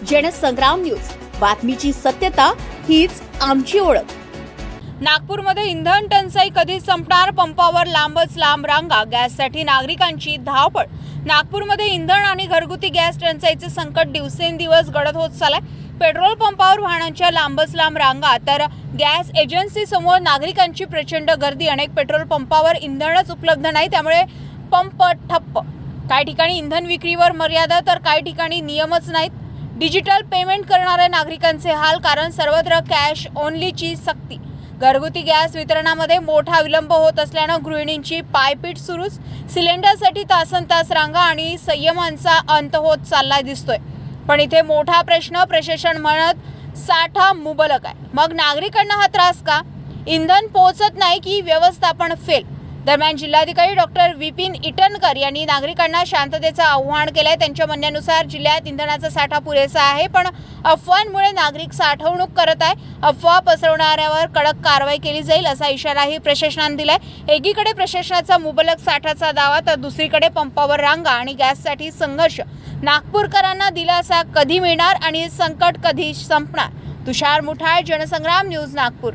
Jansangram news, बातमीची सत्यता हीच आमची ओळख। नागपूरमध्ये इंधन टंचाई कधी संपणार? पंपावर लांबच लांब रांगा, गॅससाठी नागरिकांची धावपळ। नागपूरमध्ये इंधन आणि घरगुती गॅस टंचाईचे संकट दिवसेंदिवस गडद होत चाललंय। पेट्रोल पंपावर वाहनांच्या लांबच लांब रांगा, तर गॅस एजन्सी समोर नागरिकांची प्रचंड गर्दी। अनेक पेट्रोल पंपावर इंधनच उपलब्ध नाही, त्यामुळे पंप ठप्प। काही ठिकाणी इंधन विक्रीवर मर्यादा, तर काही ठिकाणी नियमच नाहीत। डिजिटल पेमेंट करणाऱ्या नागरिकांचे हाल, कारण सर्वत्र कॅश ओनलीची सक्ती। घरगुती गॅस वितरणामध्ये मोठा विलंब होत असल्यानं गृहिणींची पायपीट सुरूच। सिलेंडरसाठी तासनतास रांगा आणि संयमांचा अंत होत चालला दिसतोय। पण इथे मोठा प्रश्न, प्रशासन म्हणत साठा मुबलक आहे, मग नागरिकांना हा त्रास का? इंधन पोहोचत नाही की व्यवस्थापन फेल? दरम्यान जिल्हाधिकारी डॉक्टर विपिन इटनकर यांनी नागरिकांना शांततेचं आव्हान केलंय। त्यांच्या म्हणण्यानुसार जिल्ह्यात इंधनाचा साठा पुरेसा आहे, पण अफवांमुळे नागरिक साठवणूक करत आहे। अफवा पसरवणाऱ्यावर कडक कारवाई केली जाईल, असा इशाराही प्रशासनाने दिलाय। एकीकडे प्रशासनाचा मुबलक साठाचा दावा, तर दुसरीकडे पंपावर रांगा आणि गॅससाठी संघर्ष। नागपूरकरांना दिलासा कधी मिळणार आणि संकट कधी संपणार? तुषार मुठाळ, जनसंग्राम न्यूज, नागपूर।